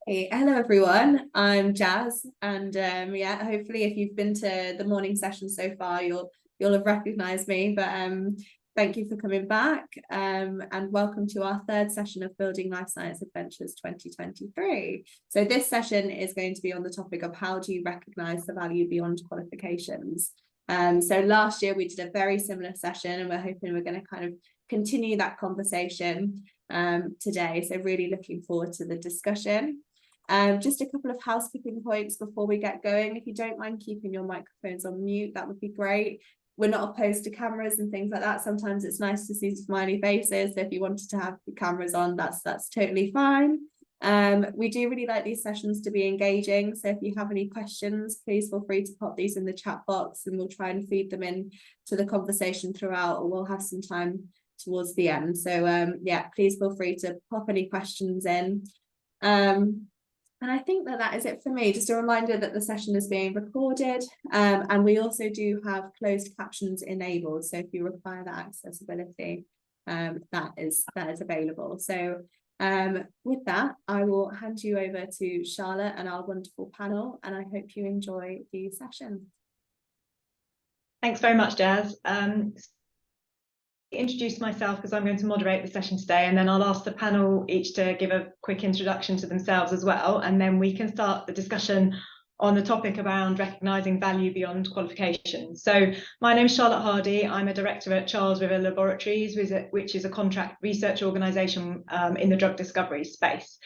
Hey, hello everyone. I'm Jazz, and yeah, hopefully, if you've been to the morning session so far, you'll have recognised me. But thank you for coming back, and welcome to our third session of Building Life Science Adventures 2023. So this session is going to be on the topic of how do you recognise the value beyond qualifications. So last year we did a very similar session, and we're hoping we're going to kind of continue that conversation today. So really looking forward to the discussion. Just a couple of housekeeping points before we get going. If you don't mind keeping your microphones on mute, that would be great. We're not opposed to cameras and things like that. Sometimes it's nice to see smiley faces. So if you wanted to have the cameras on, that's totally fine. We do really like these sessions to be engaging. So if you have any questions, please feel free to pop these in the chat box and we'll try and feed them in to the conversation throughout, or we'll have some time towards the end. So yeah, please feel free to pop any questions in. And I think that is it for me. Just a reminder that the session is being recorded, and we also do have closed captions enabled. So if you require that accessibility, that is available. So with that, I will hand you over to Charlotte and our wonderful panel, and I hope you enjoy the session. Thanks very much, Jazz. Introduce myself because I'm going to moderate the session today, and then I'll ask the panel each to give a quick introduction to themselves as well, and then we can start the discussion on the topic around recognising value beyond qualifications. So my name is Charlotte Hardy. I'm a director at Charles River Laboratories, which is a contract research organisation in the drug discovery space.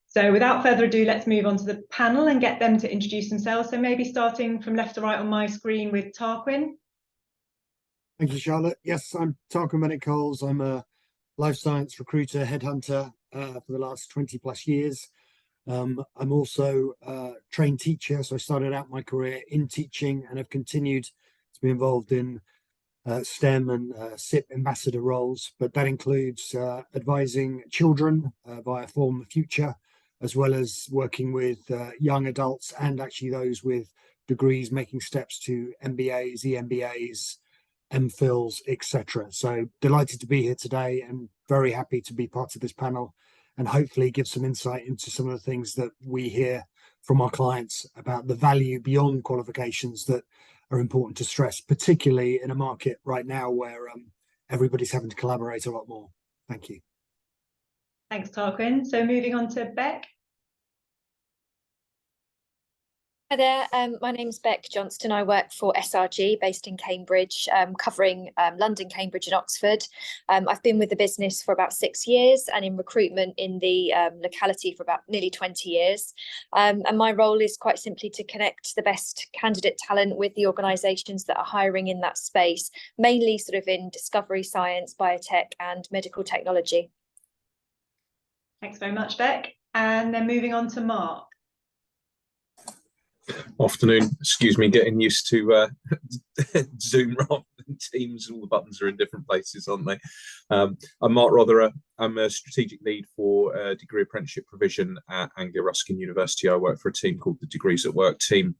So without further ado, let's move on to the panel and get them to introduce themselves. So maybe starting from left to right on my screen with Tarquin. Thank you, Charlotte. Yes, I'm Tarquin Bennett-Coles. I'm a life science recruiter, headhunter for the last 20 plus years. I'm also a trained teacher, so I started out my career in teaching and have continued to be involved in STEM and SIP ambassador roles, but that includes advising children via Form the Future, as well as working with young adults and actually those with degrees making steps to MBAs, EMBAs, MPhils, etc. So delighted to be here today and very happy to be part of this panel and hopefully give some insight into some of the things that we hear from our clients about the value beyond qualifications that are important to stress, particularly in a market right now where everybody's having to collaborate a lot more. Thank you. Thanks, Tarquin. So moving on to Beck. Hi there, my name's Beck Johnston. I work for SRG based in Cambridge, covering London, Cambridge and Oxford. I've been with the business for about 6 years and in recruitment in the locality for about nearly 20 years. And my role is quite simply to connect the best candidate talent with the organisations that are hiring in that space, mainly sort of in discovery science, biotech and medical technology. Thanks very much, Beck. And then moving on to Mark. Afternoon, excuse me, getting used to Zoom rather than Teams. All the buttons are in different places, aren't they? I'm Mark Rotherer. I'm a strategic lead for degree apprenticeship provision at Anglia Ruskin University. I work for a team called the Degrees at Work team,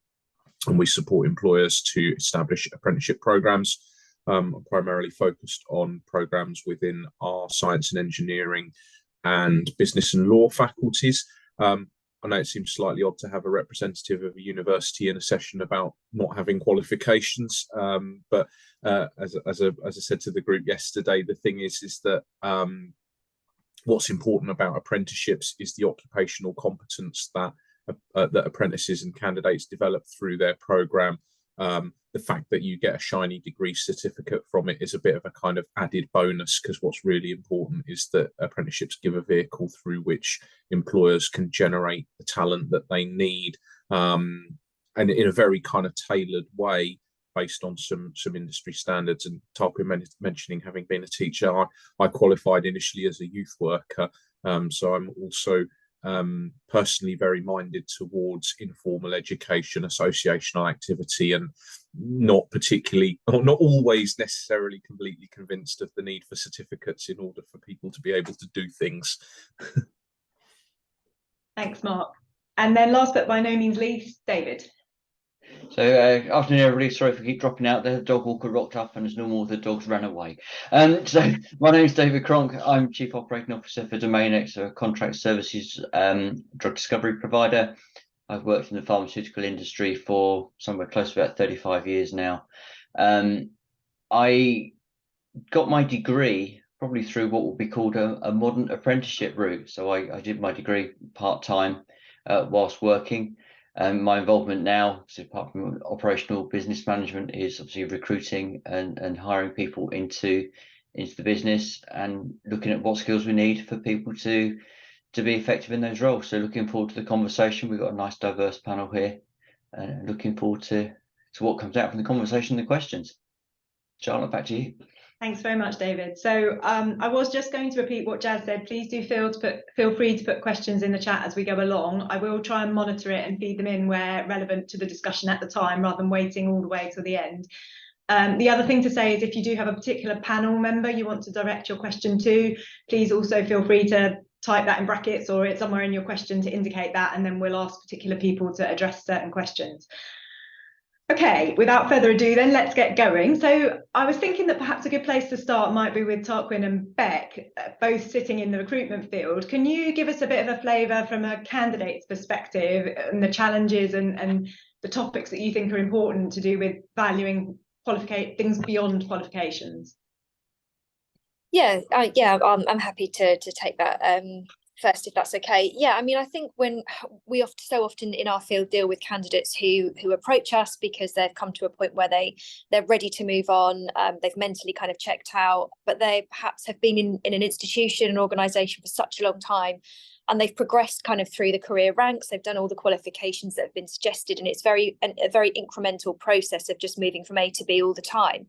and we support employers to establish apprenticeship programs. I'm primarily focused on programs within our science and engineering and business and law faculties. I know it seems slightly odd to have a representative of a university in a session about not having qualifications, but as I said to the group yesterday, the thing is that what's important about apprenticeships is the occupational competence that apprentices and candidates develop through their program. The fact that you get a shiny degree certificate from it is a bit of a kind of added bonus, because what's really important is that apprenticeships give a vehicle through which employers can generate the talent that they need, and in a very kind of tailored way based on some industry standards. And Tarquin mentioning having been a teacher, I qualified initially as a youth worker, so I'm also personally very minded towards informal education, associational activity, and not always necessarily completely convinced of the need for certificates in order for people to be able to do things. Thanks, Mark. And then last but by no means least, David. So afternoon, everybody. Sorry if we keep dropping out there. The dog walker rocked up, and as normal, the dogs ran away. So my name is David Cronk. I'm Chief Operating Officer for DomainX, a contract services drug discovery provider. I've worked in the pharmaceutical industry for somewhere close to about 35 years now. I got my degree probably through what would be called a modern apprenticeship route. So I did my degree part-time whilst working. My involvement now, so apart from operational business management, is obviously recruiting and hiring people into the business and looking at what skills we need for people to be effective in those roles. So looking forward to the conversation. We've got a nice diverse panel here, and looking forward to what comes out from the conversation and the questions. Charlotte, back to you. Thanks very much, David. So I was just going to repeat what Jazz said. Please do feel free to put questions in the chat as we go along. I will try and monitor it and feed them in where relevant to the discussion at the time, rather than waiting all the way till the end. The other thing to say is if you do have a particular panel member you want to direct your question to, please also feel free to type that in brackets or it's somewhere in your question to indicate that, and then we'll ask particular people to address certain questions. Okay, without further ado, then let's get going. So I was thinking that perhaps a good place to start might be with Tarquin and Beck, both sitting in the recruitment field. Can you give us a bit of a flavour from a candidate's perspective and the challenges and the topics that you think are important to do with valuing things beyond qualifications? Yeah, I'm happy to take that first, if that's okay. Yeah, I mean, I think when we so often in our field deal with candidates who approach us because they've come to a point where they're ready to move on, they've mentally kind of checked out, but they perhaps have been in an institution, an organisation for such a long time, and they've progressed kind of through the career ranks. They've done all the qualifications that have been suggested, and it's a very incremental process of just moving from A to B all the time.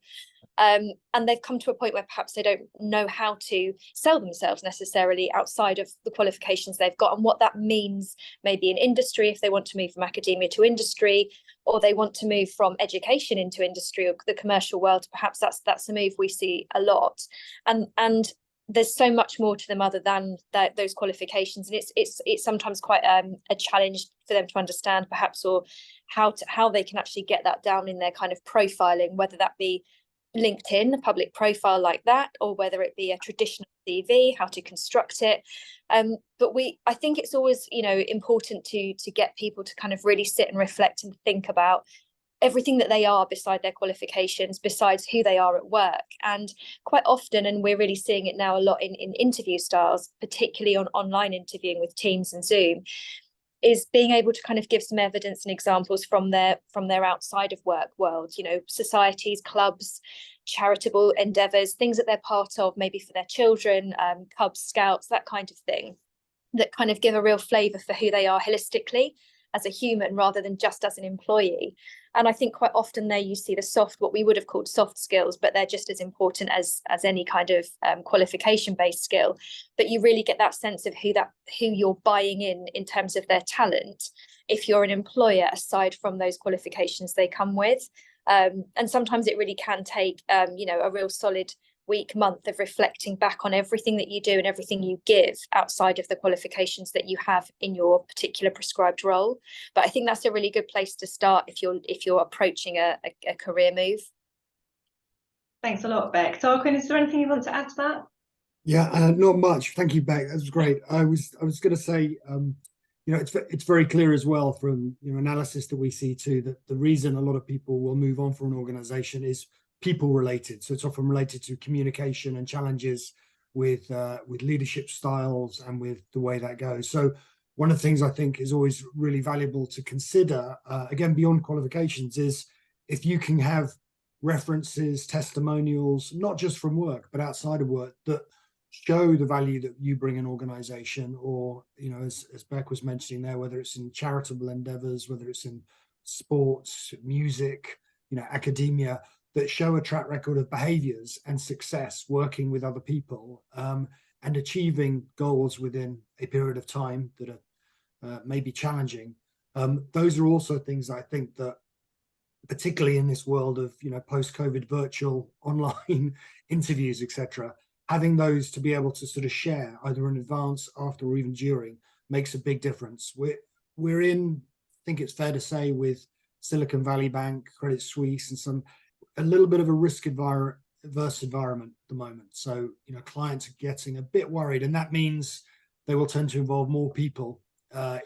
And they've come to a point where perhaps they don't know how to sell themselves necessarily outside of the qualifications they've got, and what that means maybe in industry if they want to move from academia to industry, or they want to move from education into industry or the commercial world. Perhaps that's a move we see a lot, and there's so much more to them other than those qualifications, and it's sometimes quite a challenge for them to understand perhaps, or how they can actually get that down in their kind of profiling, whether that be LinkedIn, a public profile like that, or whether it be a traditional CV, how to construct it. But I think it's always, important to get people to kind of really sit and reflect and think about everything that they are beside their qualifications, besides who they are at work. And quite often, and we're really seeing it now a lot in interview styles, particularly on online interviewing with Teams and Zoom, is being able to kind of give some evidence and examples from their outside of work world, societies, clubs, charitable endeavours, things that they're part of, maybe for their children, Cubs, Scouts, that kind of thing, that kind of give a real flavour for who they are holistically as a human rather than just as an employee. And I think quite often there you see what we would have called soft skills, but they're just as important as any kind of qualification-based skill. But you really get that sense of who you're buying in terms of their talent, if you're an employer, aside from those qualifications they come with. And sometimes it really can take, a real solid week, month of reflecting back on everything that you do and everything you give outside of the qualifications that you have in your particular prescribed role. But I think that's a really good place to start if you're approaching a career move. Thanks a lot, Beck. Tarquin, is there anything you want to add to that? Yeah, not much. Thank you, Beck. That was great. I was going to say, it's very clear as well from analysis that we see too, that the reason a lot of people will move on from an organization is people related. So it's often related to communication and challenges with leadership styles and with the way that goes. So one of the things I think is always really valuable to consider, again, beyond qualifications, is if you can have references, testimonials, not just from work, but outside of work, that show the value that you bring an organization, or, as Beck was mentioning there, whether it's in charitable endeavors, whether it's in sports, music, academia, that show a track record of behaviors and success working with other people and achieving goals within a period of time that are maybe challenging. Those are also things I think that, particularly in this world of post-COVID virtual online interviews, etc., having those to be able to sort of share either in advance, after, or even during makes a big difference. We're in, I think it's fair to say, with Silicon Valley Bank, Credit Suisse, and a little bit of a risk adverse environment at the moment. So, clients are getting a bit worried, and that means they will tend to involve more people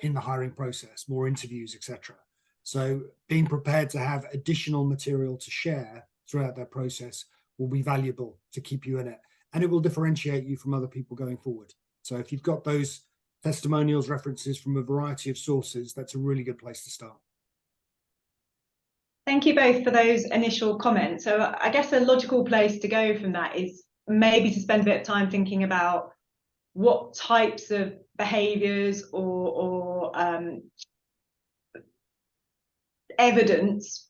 in the hiring process, more interviews, etc. So being prepared to have additional material to share throughout that process will be valuable to keep you in it, and it will differentiate you from other people going forward. So if you've got those testimonials, references from a variety of sources, that's a really good place to start. Thank you both for those initial comments. So I guess a logical place to go from that is maybe to spend a bit of time thinking about what types of behaviours or evidence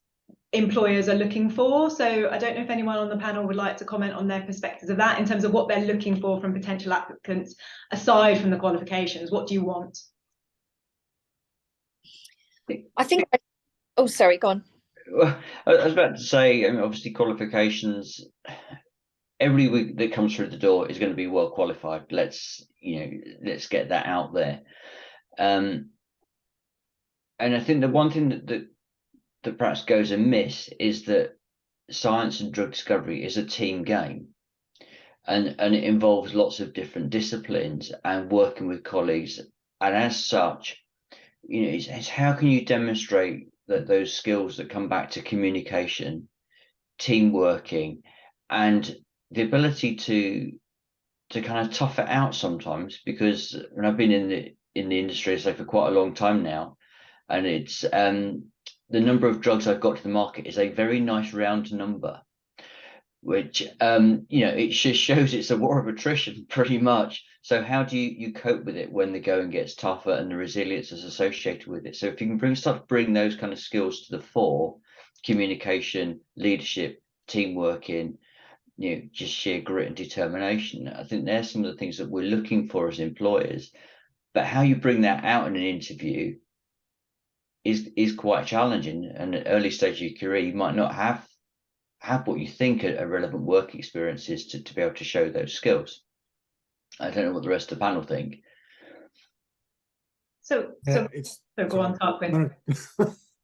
employers are looking for. So I don't know if anyone on the panel would like to comment on their perspectives of that in terms of what they're looking for from potential applicants aside from the qualifications. What do you want? I think, oh, sorry, go on. Well, I was about to say, obviously qualifications, every week that comes through the door is going to be well qualified. Let's get that out there. And I think the one thing that perhaps goes amiss is that science and drug discovery is a team game, and it involves lots of different disciplines and working with colleagues. And as such, it's how can you demonstrate that those skills that come back to communication, team working, and the ability to kind of tough it out sometimes, because when I've been in the industry, say, for quite a long time now, and it's the number of drugs I've got to the market is a very nice round number, which it just shows it's a war of attrition pretty much. So how do you cope with it when the going gets tougher and the resilience is associated with it? So if you can start to bring those kind of skills to the fore, communication, leadership, teamwork, just sheer grit and determination, I think there's some of the things that we're looking for as employers. But how you bring that out in an interview is quite challenging. And at early stage of your career, you might not have what you think a relevant work experience is to be able to show those skills. I don't know what the rest of the panel think. So go on, Tarquin.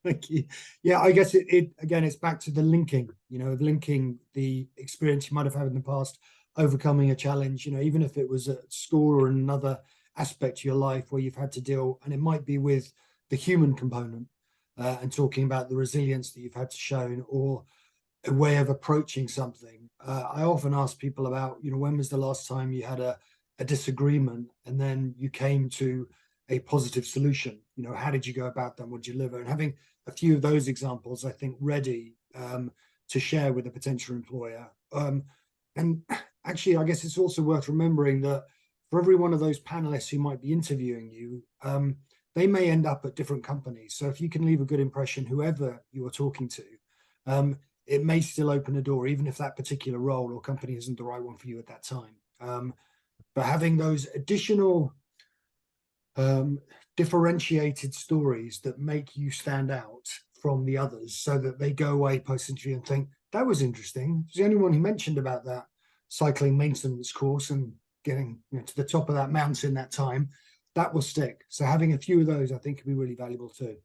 Thank you. Yeah, I guess it again, it's back to the linking, of linking the experience you might have had in the past, overcoming a challenge, even if it was at school or another aspect of your life where you've had to deal, and it might be with the human component and talking about the resilience that you've had to show, or a way of approaching something. I often ask people about, when was the last time you had a disagreement and then you came to a positive solution? How did you go about that? What did you deliver? And having a few of those examples, I think, ready to share with a potential employer. And actually, I guess it's also worth remembering that for every one of those panelists who might be interviewing you, they may end up at different companies. So if you can leave a good impression, whoever you are talking to, it may still open a door, even if that particular role or company isn't the right one for you at that time. But having those additional differentiated stories that make you stand out from the others, so that they go away post-interview and think, that was interesting. There's the only one who mentioned about that cycling maintenance course and getting to the top of that mountain that time. That will stick. So having a few of those, I think, could be really valuable too.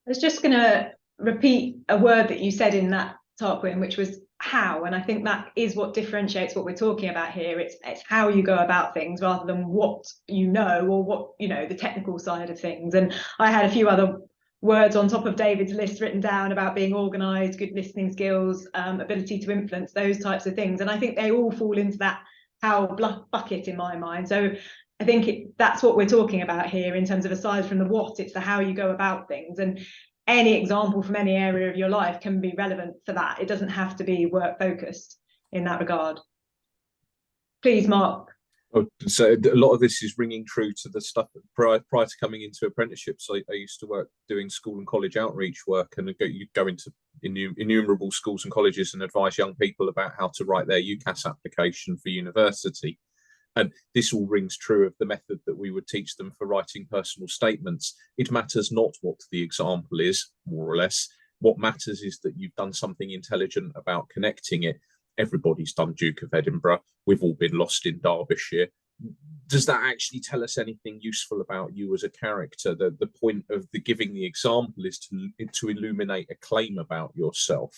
I was just going to repeat a word that you said in that, Tarquin, which was how, and I think that is what differentiates what we're talking about here. It's how you go about things rather than what or what the technical side of things. And I had a few other words on top of David's list written down about being organised, good listening skills, ability to influence, those types of things, and I think they all fall into that how bucket in my mind. So I think that's what we're talking about here in terms of, aside from the what, it's the how you go about things. And any example from any area of your life can be relevant for that. It doesn't have to be work focused in that regard. Please, Mark. Oh, so a lot of this is ringing true to the stuff prior to coming into apprenticeships. I used to work doing school and college outreach work, and you go into innumerable schools and colleges and advise young people about how to write their UCAS application for university. And this all rings true of the method that we would teach them for writing personal statements. It matters not what the example is, more or less. What matters is that you've done something intelligent about connecting it. Everybody's done Duke of Edinburgh. We've all been lost in Derbyshire. does that actually tell us anything useful about you as a character? The point of the giving the example is to illuminate a claim about yourself.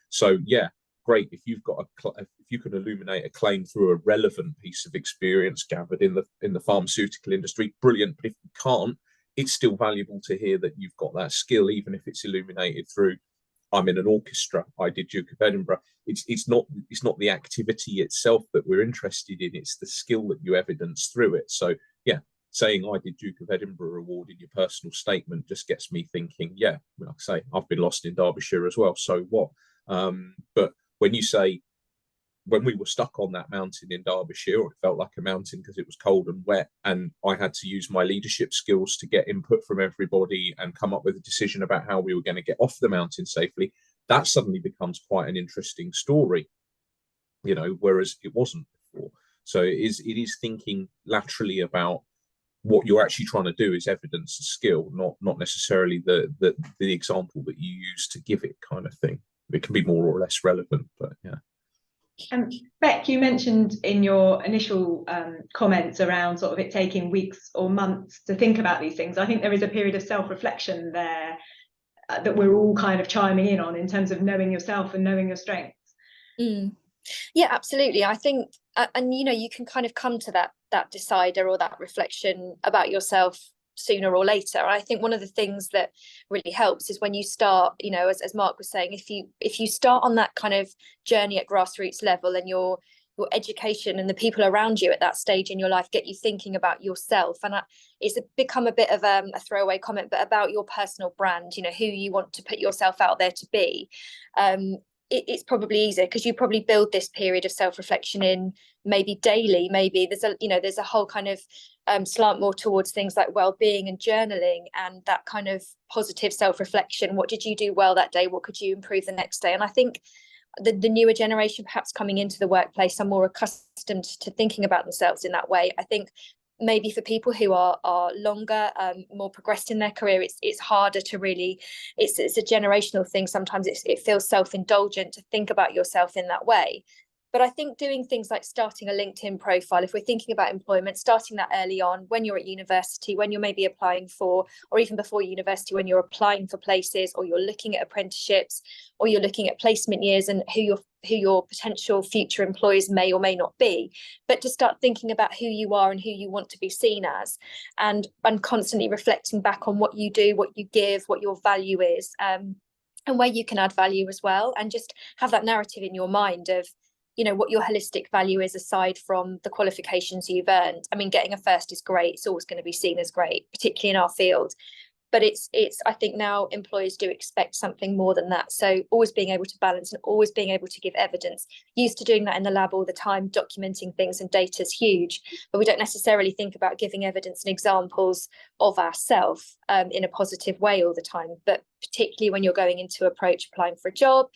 So yeah, great. If you've got if you can illuminate a claim through a relevant piece of experience gathered in the pharmaceutical industry, brilliant. But if you can't, it's still valuable to hear that you've got that skill, even if it's illuminated through, I'm in an orchestra, I did Duke of Edinburgh. It's not the activity itself that we're interested in, it's the skill that you evidence through it. So yeah, saying I did Duke of Edinburgh award in your personal statement just gets me thinking, yeah, like I say, I've been lost in Derbyshire as well, so what? But when you say, when we were stuck on that mountain in Derbyshire, or it felt like a mountain because it was cold and wet, and I had to use my leadership skills to get input from everybody and come up with a decision about how we were going to get off the mountain safely, that suddenly becomes quite an interesting story, you know, whereas it wasn't before. So it is thinking laterally about what you're actually trying to do is evidence the skill, not necessarily the example that you use to give it, kind of thing. It can be more or less relevant, but yeah. Beck, you mentioned in your initial comments around sort of it taking weeks or months to think about these things. I think there is a period of self-reflection there that we're all kind of chiming in on in terms of knowing yourself and knowing your strengths. Yeah, absolutely. I think, and you know, you can kind of come to that decider or that reflection about yourself sooner or later. And I think one of the things that really helps is when you start, you know, as Mark was saying, if you start on that kind of journey at grassroots level, and your education and the people around you at that stage in your life get you thinking about yourself. And it's become a bit of a throwaway comment, but about your personal brand, you know, who you want to put yourself out there to be. It's probably easier because you probably build this period of self-reflection in maybe daily. Maybe there's a whole kind of slant more towards things like well-being and journaling and that kind of positive self-reflection. What did you do well that day? What could you improve the next day? And I think the newer generation perhaps coming into the workplace are more accustomed to thinking about themselves in that way. I think maybe for people who are longer, more progressed in their career, it's harder to really, it's a generational thing. Sometimes it feels self-indulgent to think about yourself in that way. But I think doing things like starting a LinkedIn profile, if we're thinking about employment, starting that early on when you're at university, when you're maybe applying for, or even before university, when you're applying for places, or you're looking at apprenticeships, or you're looking at placement years and who your potential future employers may or may not be, but to start thinking about who you are and who you want to be seen as, and constantly reflecting back on what you do, what you give, what your value is, and where you can add value as well, and just have that narrative in your mind of, you know, what your holistic value is aside from the qualifications you've earned. I mean, getting a first is great. It's always going to be seen as great, particularly in our field. But it's I think now employers do expect something more than that. So always being able to balance and always being able to give evidence. Used to doing that in the lab all the time, documenting things, and data is huge, but we don't necessarily think about giving evidence and examples of ourselves in a positive way all the time. But particularly when you're going into approach applying for a job,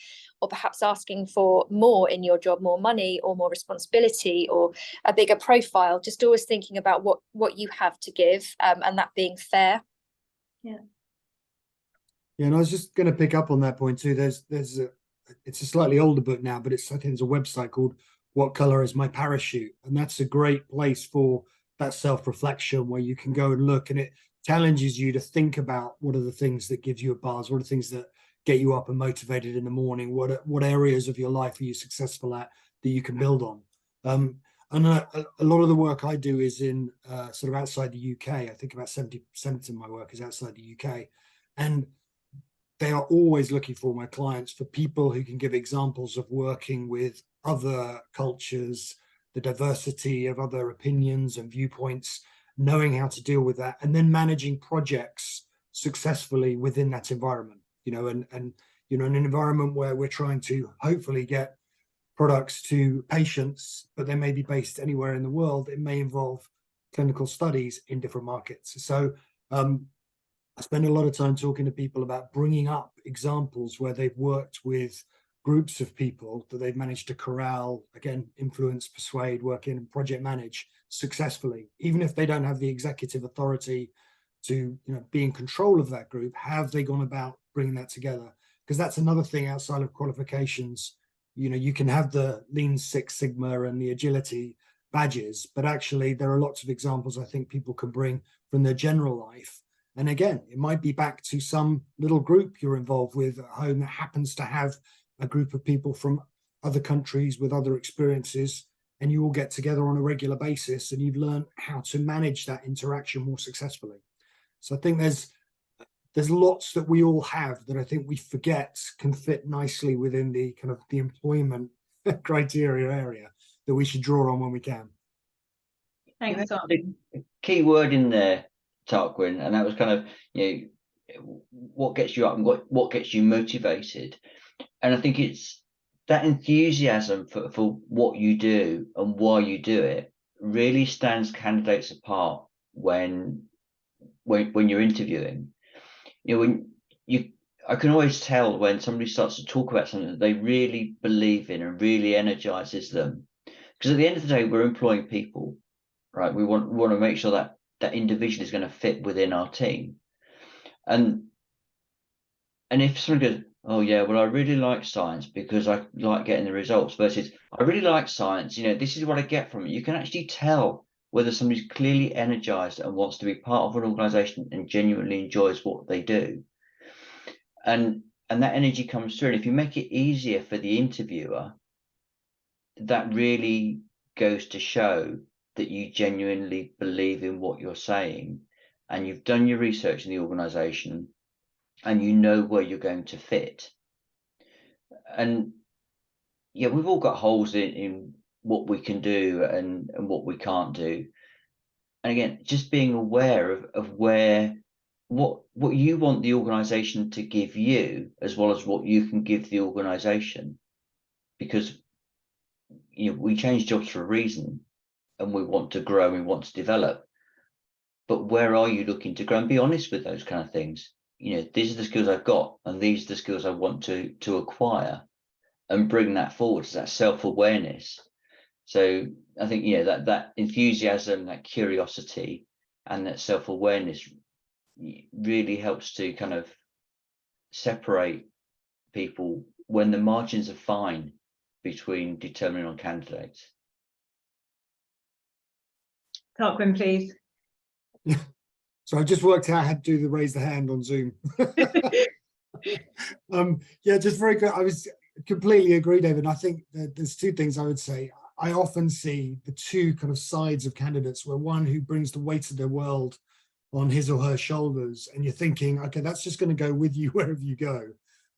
or perhaps asking for more in your job, more money or more responsibility or a bigger profile, just always thinking about what you have to give, and that being fair. Yeah, and I was just going to pick up on that point too. It's a slightly older book now, but I think there's a website called What Color Is My Parachute? And that's a great place for that self-reflection where you can go and look, and it challenges you to think about what are the things that give you a buzz, what are the things that get you up and motivated in the morning, what areas of your life are you successful at that you can build on. And a lot of the work I do is in sort of outside the UK. I think about 70% of my work is outside the UK. And they are always looking for, my clients, for people who can give examples of working with other cultures, the diversity of other opinions and viewpoints, knowing how to deal with that, and then managing projects successfully within that environment. You know, and you know, in an environment where we're trying to hopefully get products to patients, but they may be based anywhere in the world. It may involve clinical studies in different markets. So I spend a lot of time talking to people about bringing up examples where they've worked with groups of people that they've managed to corral, again, influence, persuade, work in, and project manage successfully. Even if they don't have the executive authority to, you know, be in control of that group, have they gone about bringing that together? Because that's another thing outside of qualifications. You know, you can have the Lean Six Sigma and the agility, badges, but actually there are lots of examples I think people can bring from their general life. And again, it might be back to some little group you're involved with at home that happens to have a group of people from other countries with other experiences, and you all get together on a regular basis and you've learned how to manage that interaction more successfully. So I think there's lots that we all have that I think we forget can fit nicely within the kind of the employment criteria area that we should draw on when we can. Thanks, Tom. The key word in there, Tarquin, and that was kind of, you know, what gets you up and what gets you motivated. And I think it's that enthusiasm for what you do and why you do it really stands candidates apart when you're interviewing. You know, I can always tell when somebody starts to talk about something that they really believe in and really energizes them. Because at the end of the day, we're employing people, right? We want to make sure that that individual is going to fit within our team. And if somebody goes, oh yeah, well, I really like science because I like getting the results, versus I really like science, you know, this is what I get from it. You can actually tell whether somebody's clearly energized and wants to be part of an organization and genuinely enjoys what they do. And that energy comes through. And if you make it easier for the interviewer, that really goes to show that you genuinely believe in what you're saying and you've done your research in the organization and you know where you're going to fit. And yeah, we've all got holes in what we can do and what we can't do. And again, just being aware of what you want the organization to give you, as well as what you can give the organization. Because, you know, we change jobs for a reason and we want to grow, we want to develop. But where are you looking to grow? And be honest with those kind of things. You know, these are the skills I've got and these are the skills I want to acquire, and bring that forward to that self-awareness. So I think, you know, that enthusiasm, that curiosity and that self-awareness really helps to kind of separate people when the margins are fine between determining on candidates. Tarquin, please. So I just worked out how to do the raise the hand on Zoom. Yeah, just very good. I was completely agree, David. And I think that there's two things I would say. I often see the two kind of sides of candidates, where one who brings the weight of their world on his or her shoulders, and you're thinking, okay, that's just going to go with you wherever you go.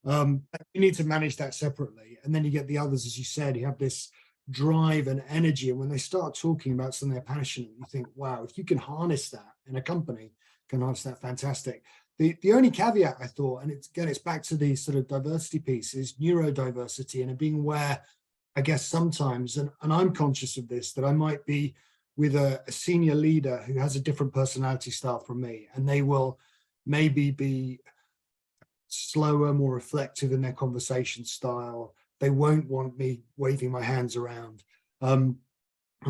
You need to manage that separately. And then you get the others, as you said, you have this drive and energy. And when they start talking about something they're passionate, you think, wow, if you can harness that in a company, can harness that, fantastic. The only caveat I thought, and it's back to the sort of diversity piece, is neurodiversity and being aware, I guess sometimes, and I'm conscious of this, that I might be with a senior leader who has a different personality style from me, and they will maybe be slower, more reflective in their conversation style. They won't want me waving my hands around. And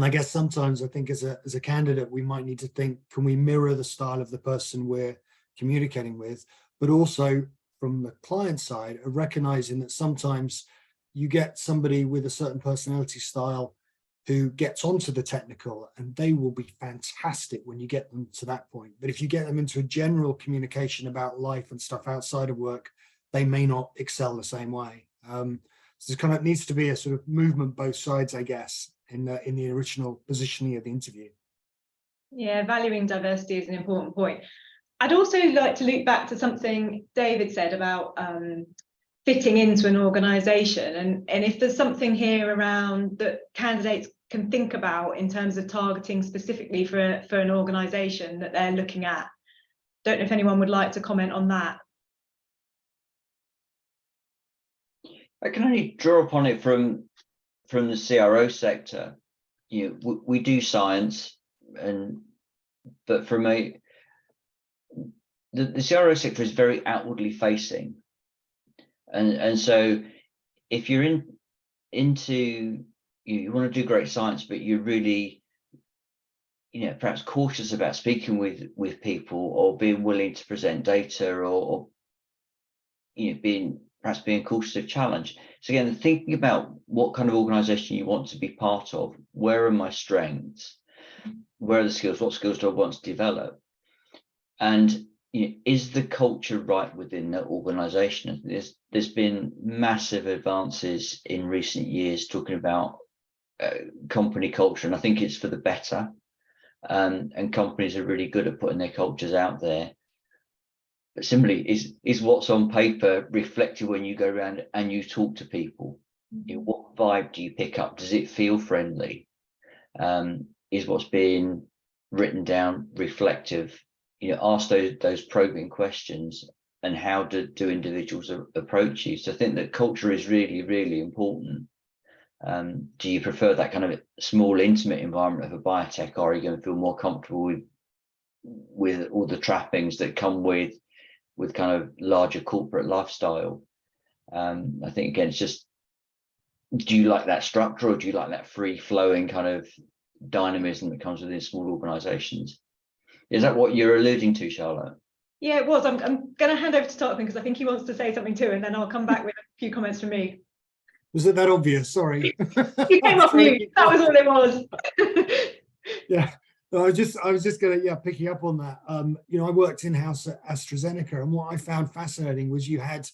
I guess sometimes I think as a candidate, we might need to think, can we mirror the style of the person we're communicating with? But also from the client side, of recognizing that sometimes you get somebody with a certain personality style who gets onto the technical, and they will be fantastic when you get them to that point. But if you get them into a general communication about life and stuff outside of work, they may not excel the same way. So there kind of needs to be a sort of movement both sides, I guess, in the original positioning of the interview. Yeah, valuing diversity is an important point. I'd also like to loop back to something David said about fitting into an organisation, and if there's something here around that candidates can think about in terms of targeting specifically for an organisation that they're looking at. Don't know if anyone would like to comment on that. I can only draw upon it from the CRO sector. You know, we do science, but from the CRO sector is very outwardly facing, and so if you're into you want to do great science, but you're really, you know, perhaps cautious about speaking with people or being willing to present data, or you know, being perhaps being cautious of challenge. So again, thinking about what kind of organization you want to be part of, where are my strengths, where are the skills, what skills do I want to develop, and is the culture right within the organization? There's been massive advances in recent years talking about company culture, and I think it's for the better, and companies are really good at putting their cultures out there. But simply, is what's on paper reflected when you go around and you talk to people? What vibe do you pick up? Does it feel friendly? Is what's being written down reflective? Ask those probing questions, and how do individuals approach you? So I think that culture is really, really important. Do you prefer that kind of small, intimate environment of a biotech, or are you going to feel more comfortable with all the trappings that come with kind of larger corporate lifestyle? I think again, it's just, do you like that structure, or do you like that free flowing kind of dynamism that comes within small organizations? Is that what you're alluding to, Charlotte? Yeah, it was. I'm going to hand over to Tarquin because I think he wants to say something too, and then I'll come back with a few comments from me. Was it that obvious? Sorry. You came off mute. That was all it was. Yeah. No, I was just gonna, picking up on that. I worked in-house at AstraZeneca, and what I found fascinating was you had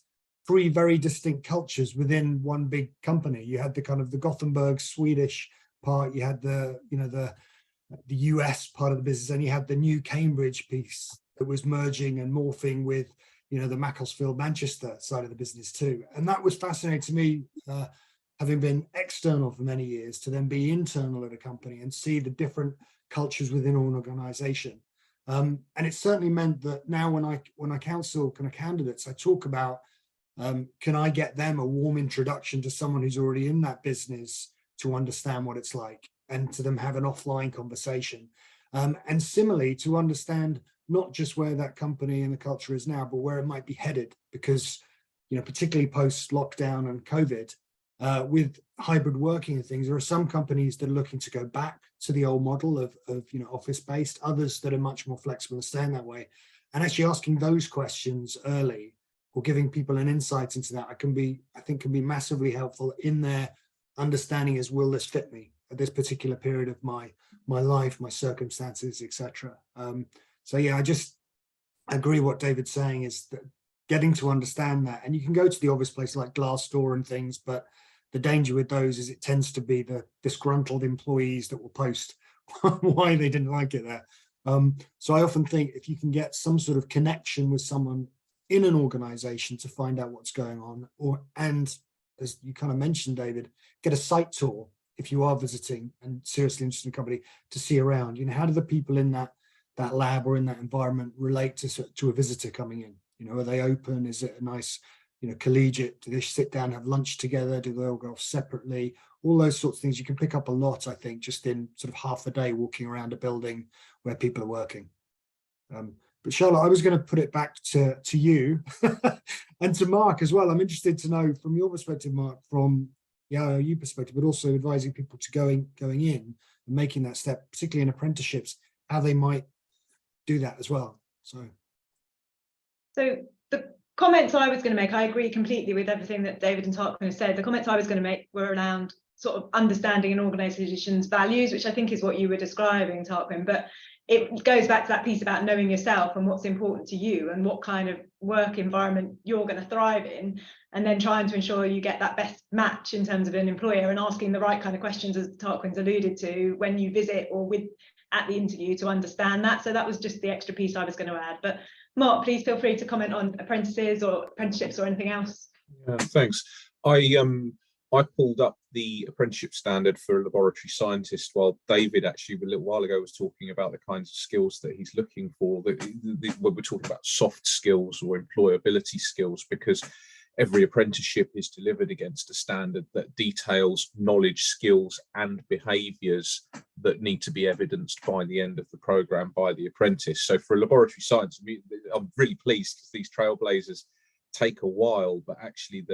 three very distinct cultures within one big company. You had the kind of the Gothenburg Swedish part, you had the US part of the business, and you had the new Cambridge piece that was merging and morphing with the Macclesfield, Manchester side of the business too. And that was fascinating to me, having been external for many years, to then be internal at a company and see the different cultures within an organization. And it certainly meant that now when I counsel kind of candidates, I talk about, can I get them a warm introduction to someone who's already in that business to understand what it's like, and to them have an offline conversation. And similarly, to understand not just where that company and the culture is now, but where it might be headed, because, particularly post lockdown and COVID, with hybrid working and things, there are some companies that are looking to go back to the old model of office based, others that are much more flexible and staying that way. And actually asking those questions early, or giving people an insight into that, I think can be massively helpful in their understanding as, will this fit me at this particular period of my life, my circumstances, etc. So yeah, I just agree what David's saying, is that getting to understand that, and you can go to the obvious place like Glassdoor and things, but the danger with those is it tends to be the disgruntled employees that will post why they didn't like it there. So I often think if you can get some sort of connection with someone in an organization to find out what's going on, and as you kind of mentioned, David, get a site tour if you are visiting and seriously interested in the company, to see around, how do the people in that lab or in that environment relate to a visitor coming in? Are they open? Is it a nice, collegiate? Do they sit down, have lunch together? Do they all go off separately? All those sorts of things. You can pick up a lot, I think, just in sort of half a day walking around a building where people are working. But Charlotte, I was going to put it back to you and to Mark as well. I'm interested to know from your perspective, Mark, from the IOU perspective, but also advising people to going in and making that step, particularly in apprenticeships, how they might do that as well. So the comments I was going to make, I agree completely with everything that David and Tarquin have said. The comments I was going to make were around sort of understanding an organisation's values, which I think is what you were describing, Tarquin. But it goes back to that piece about knowing yourself and what's important to you and what kind of work environment you're going to thrive in, and then trying to ensure you get that best match in terms of an employer, and asking the right kind of questions, as Tarquin's alluded to, when you visit or at the interview, to understand that. So that was just the extra piece I was going to add. But Mark, please feel free to comment on apprentices or apprenticeships or anything else. Yeah, thanks. I pulled up the apprenticeship standard for a laboratory scientist while David actually a little while ago was talking about the kinds of skills that he's looking for, when we're talking about soft skills or employability skills, because every apprenticeship is delivered against a standard that details knowledge, skills and behaviours that need to be evidenced by the end of the programme by the apprentice. So for a laboratory science, I'm really pleased because these trailblazers take a while, but actually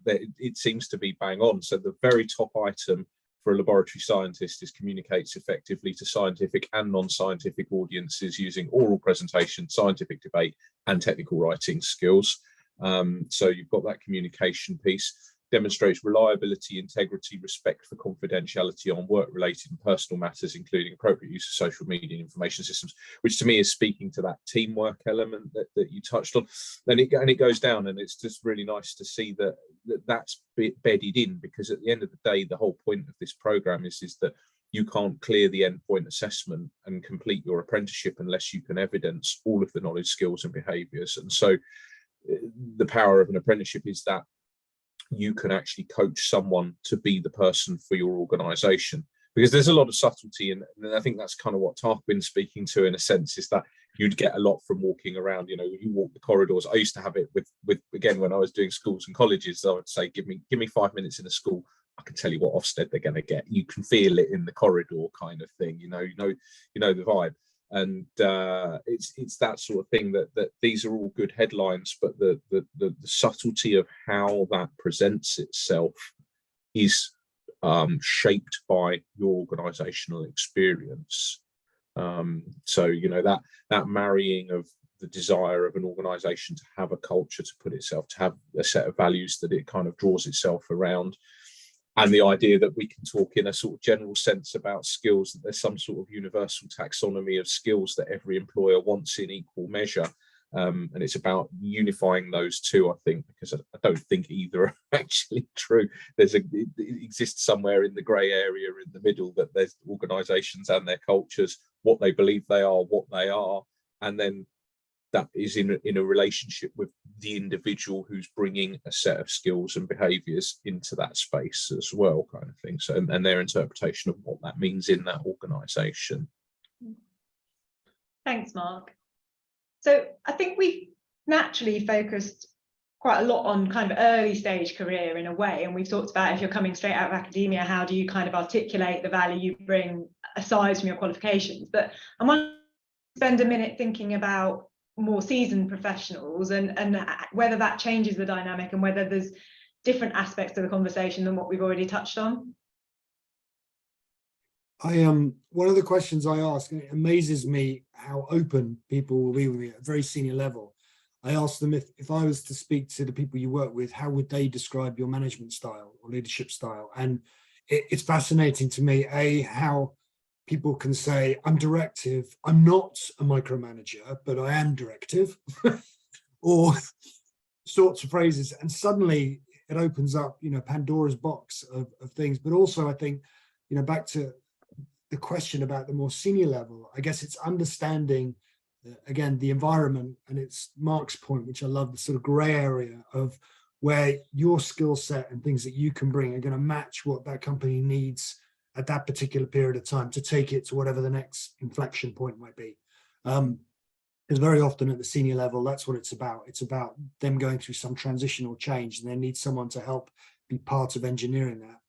it seems to be bang on. So the very top item for a laboratory scientist is communicates effectively to scientific and non-scientific audiences using oral presentation, scientific debate and technical writing skills. So you've got that communication piece. Demonstrates reliability, integrity, respect for confidentiality on work-related and personal matters, including appropriate use of social media and information systems, which to me is speaking to that teamwork element that you touched on. And it goes down, and it's just really nice to see that's bedded in, because at the end of the day, the whole point of this program is that you can't clear the endpoint assessment and complete your apprenticeship unless you can evidence all of the knowledge, skills, and behaviours. And so the power of an apprenticeship is that you can actually coach someone to be the person for your organisation, because there's a lot of subtlety, and I think that's kind of what Tarquin's speaking to in a sense, is that you'd get a lot from walking around. You know, you walk the corridors. I used to have it with again when I was doing schools and colleges. I would say, give me 5 minutes in a school, I can tell you what Ofsted they're going to get. You can feel it in the corridor, kind of thing. You know the vibe. And it's that sort of thing that these are all good headlines, but the subtlety of how that presents itself is shaped by your organizational experience. So that marrying of the desire of an organization to have a culture, to put itself, to have a set of values that it kind of draws itself around, and the idea that we can talk in a sort of general sense about skills, that there's some sort of universal taxonomy of skills that every employer wants in equal measure. And it's about unifying those two, I think, because I don't think either are actually true. It exists somewhere in the grey area in the middle, that there's organisations and their cultures, what they believe they are, what they are, and then that is in a relationship with the individual who's bringing a set of skills and behaviours into that space as well, kind of thing. So, and their interpretation of what that means in that organisation. Thanks, Mark. So I think we've naturally focused quite a lot on kind of early stage career in a way, and we've talked about, if you're coming straight out of academia, how do you kind of articulate the value you bring aside from your qualifications? But I want to spend a minute thinking about more seasoned professionals and whether that changes the dynamic, and whether there's different aspects to the conversation than what we've already touched on. One of the questions I ask, and it amazes me how open people will be with me at a very senior level. I asked them, if I was to speak to the people you work with, how would they describe your management style or leadership style? And it's fascinating to me, how people can say, I'm directive, I'm not a micromanager, but I am directive, or sorts of phrases. And suddenly it opens up, Pandora's box of things. But also I think, back to the question about the more senior level, I guess it's understanding, again, the environment, and it's Mark's point, which I love, the sort of grey area of where your skill set and things that you can bring are going to match what that company needs at that particular period of time to take it to whatever the next inflection point might be. Because very often at the senior level, that's what it's about. It's about them going through some transitional change, and they need someone to help be part of engineering that.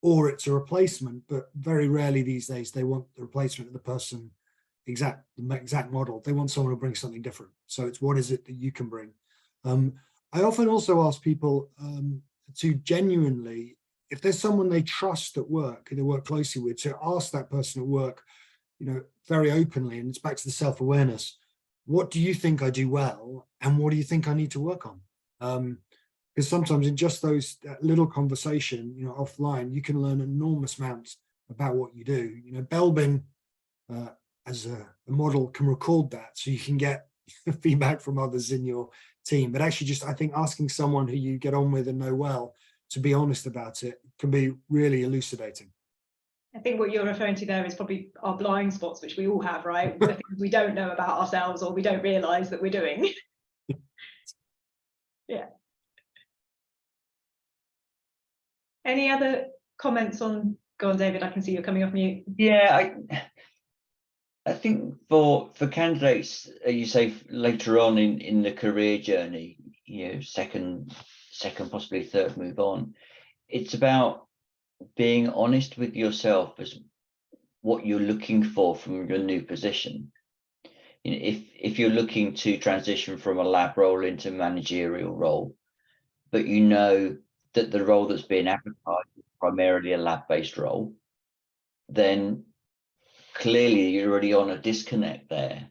Or it's a replacement, but very rarely these days they want the replacement of the person, the exact model. They want someone who brings something different. So it's, what is it that you can bring? I often also ask people to genuinely, if there's someone they trust at work, and they work closely with, to ask that person at work, very openly, and it's back to the self-awareness. What do you think I do well, and what do you think I need to work on? Because sometimes in just that little conversation, offline, you can learn enormous amounts about what you do. Belbin, as a model, can record that, so you can get feedback from others in your team. But actually, just I think asking someone who you get on with and know well to be honest about it can be really elucidating. I think what you're referring to there is probably our blind spots, which we all have, right? The things we don't know about ourselves, or we don't realise that we're doing. Yeah. Any other comments on? Go on, David. I can see you're coming off mute. Yeah, I think for candidates, you say later on in the career journey, second, possibly third move on, it's about being honest with yourself as what you're looking for from your new position. If you're looking to transition from a lab role into a managerial role, but that the role that's being advertised is primarily a lab-based role, then clearly you're already on a disconnect there.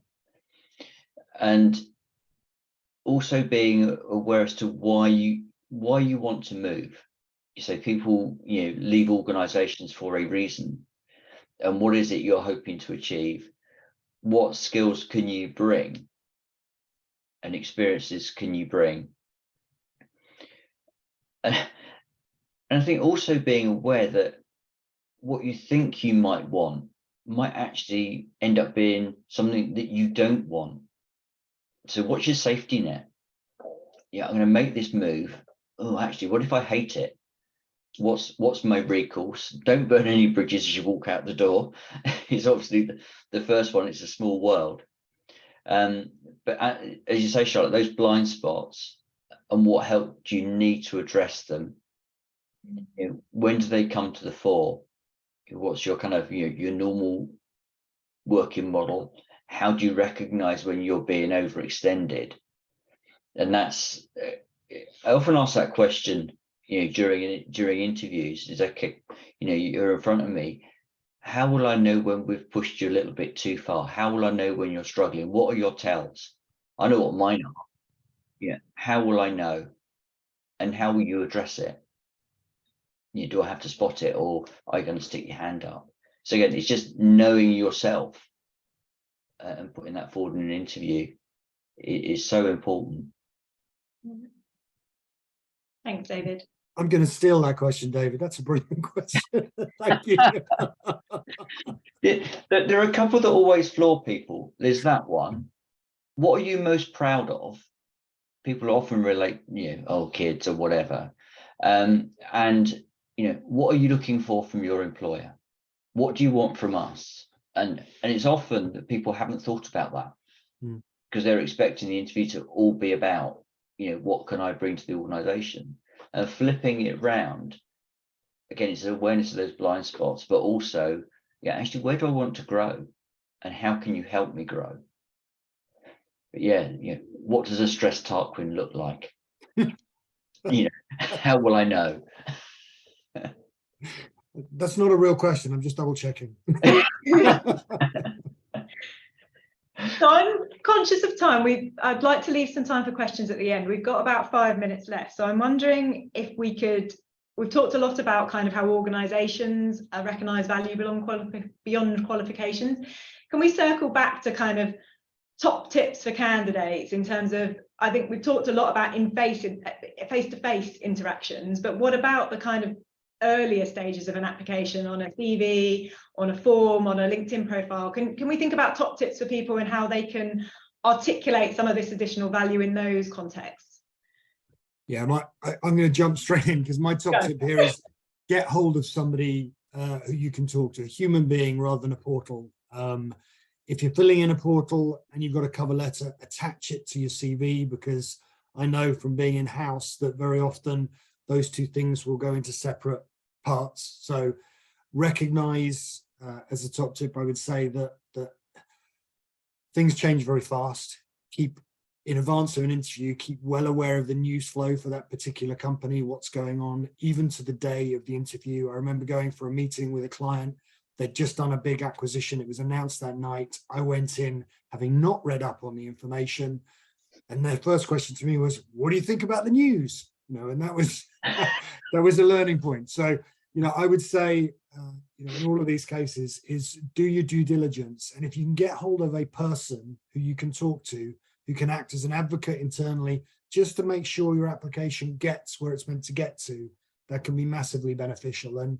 And also being aware as to why you want to move. You say people, leave organizations for a reason, and what is it you're hoping to achieve? What skills can you bring and experiences can you bring? And I think also being aware that what you think you might want might actually end up being something that you don't want. So what's your safety net? Yeah, I'm going to make this move. Oh, actually, what if I hate it? What's my recourse? Don't burn any bridges as you walk out the door. It's obviously the first one. It's a small world. But as you say, Charlotte, those blind spots and what help do you need to address them? When do they come to the fore? What's your kind of your normal working model? How do you recognize when you're being overextended? And that's, I often ask that question, during interviews. Is okay, you're in front of me. How will I know when we've pushed you a little bit too far? How will I know when you're struggling? What are your tells? I know what mine are. Yeah. How will I know? And how will you address it? Do I have to spot it, or are you going to stick your hand up? So again, it's just knowing yourself and putting that forward in an interview is so important. Thanks, David. I'm going to steal that question, David. That's a brilliant question. Thank you. There are a couple that always floor people. There's that one. What are you most proud of? People often relate, kids or whatever. And what are you looking for from your employer? What do you want from us? And it's often that people haven't thought about that because they're expecting the interview to all be about, what can I bring to the organization? And flipping it round, again, it's awareness of those blind spots, but also, actually, where do I want to grow? And how can you help me grow? But what does a stressed Tarquin look like? How will I know? That's not a real question. I'm just double checking. So I'm conscious of time. I'd like to leave some time for questions at the end. We've got about 5 minutes left. So I'm wondering if we've talked a lot about kind of how organizations recognize value beyond qualifications. Can we circle back to kind of top tips for candidates in terms of, I think we've talked a lot about face-to-face interactions, but what about the kind of earlier stages of an application, on a CV, on a form, on a LinkedIn profile? Can we think about top tips for people and how they can articulate some of this additional value in those contexts? Yeah, I'm going to jump straight in because my top tip here is get hold of somebody who you can talk to, a human being rather than a portal. If you're filling in a portal and you've got a cover letter, attach it to your CV, because I know from being in-house that very often those two things will go into separate parts. So recognize, as a top tip, I would say that things change very fast. Keep, in advance of an interview, keep well aware of the news flow for that particular company, what's going on, even to the day of the interview. I remember going for a meeting with a client. They'd just done a big acquisition. It was announced that night. I went in having not read up on the information, and their first question to me was, "What do you think about the news?" And that was that was a learning point. So, I would say, in all of these cases, is do your due diligence, and if you can get hold of a person who you can talk to, who can act as an advocate internally, just to make sure your application gets where it's meant to get to, that can be massively beneficial. And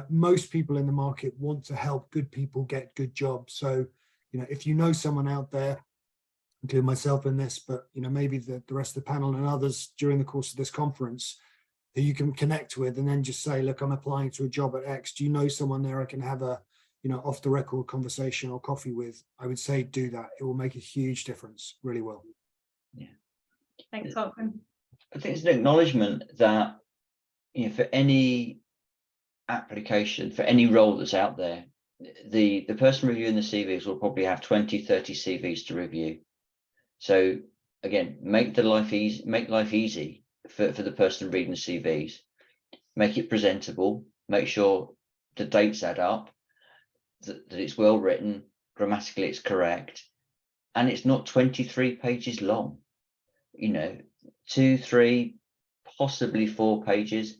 most people in the market want to help good people get good jobs. So, if you know someone out there, including myself in this, but maybe the rest of the panel and others during the course of this conference, who you can connect with, and then just say, look, I'm applying to a job at X. Do you know someone there I can have a off the record conversation or coffee with? I would say do that. It will make a huge difference. Really will. Yeah. Thanks, Tarquin. I think it's an acknowledgement that for any application, for any role that's out there, the person reviewing the CVs will probably have 20, 30 CVs to review. So again, make life easy for the person reading the CVs. Make it presentable. Make sure the dates add up, that it's well written, grammatically it's correct, and it's not 23 pages long. you know, 2, 3, possibly 4 pages.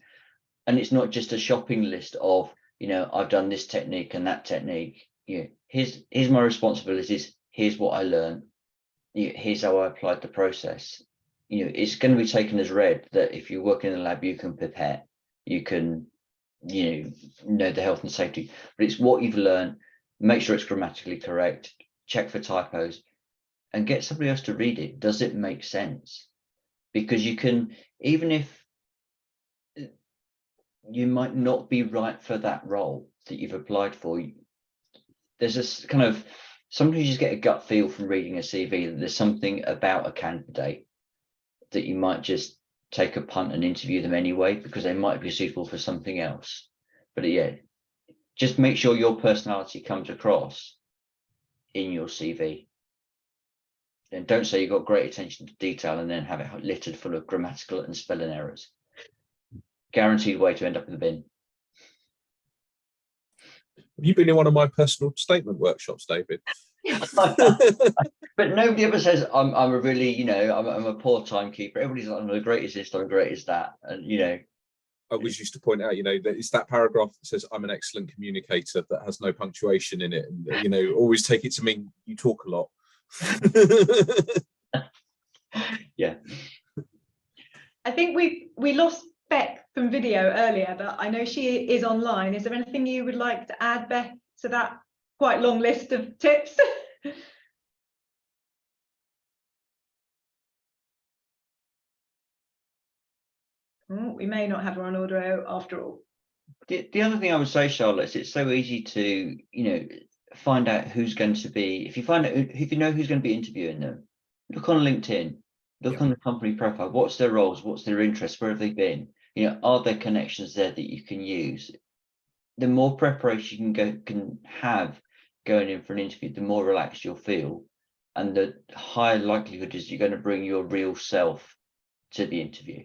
And it's not just a shopping list of, you know, I've done this technique and that technique. You know, here's my responsibilities. Here's what I learned. You know, here's how I applied the process. You know, it's going to be taken as read that if you work in a lab, you can pipette, you can, you know the health and safety, but it's what you've learned. Make sure it's grammatically correct, check for typos, and get somebody else to read it. Does it make sense? Because you can, even if you might not be right for that role that you've applied for, there's this kind of, sometimes you just get a gut feel from reading a CV that there's something about a candidate that you might just take a punt and interview them anyway, because they might be suitable for something else. But yeah, just make sure your personality comes across in your CV. And don't say you've got great attention to detail and then have it littered full of grammatical and spelling errors. Guaranteed way to end up in the bin. Have you been in one of my personal statement workshops, David? But nobody ever says I'm a really, you know, I'm a poor timekeeper. Everybody's like, I'm the greatest this, I'm the greatest that. And you know, I always used to point out, you know, that it's that paragraph that says I'm an excellent communicator that has no punctuation in it, and you know, always take it to mean you talk a lot. yeah. I think we lost Beck from video earlier, but I know she is online. Is there anything you would like to add, Beck, to that quite long list of tips? We may not have her on audio after all. The other thing I would say, Charlotte, is it's so easy to, you know, find out who's going to be, if you know who's going to be interviewing them, look on LinkedIn, look on the company profile, what's their roles, what's their interests, where have they been? You know, are there connections there that you can use? The more preparation you can have going in for an interview, the more relaxed you'll feel, and the higher likelihood is you're going to bring your real self to the interview.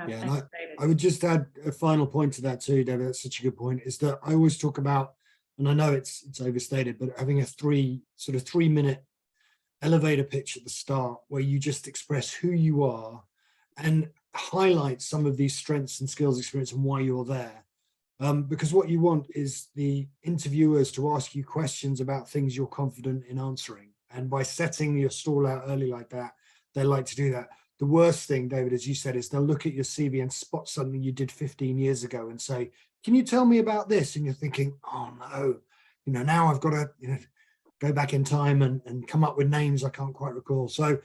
Yeah, and I would just add a final point to that too, David. That's such a good point. Is that I always talk about, and I know it's overstated, but having a 3-minute elevator pitch at the start where you just express who you are and highlight some of these strengths and skills, experience, and why you're there. Because what you want is the interviewers to ask you questions about things you're confident in answering. And by setting your stall out early like that, they like to do that. The worst thing, David, as you said, is they'll look at your CV and spot something you did 15 years ago and say, can you tell me about this? And you're thinking, oh no, you know, now I've got to, you know, go back in time and come up with names I can't quite recall. So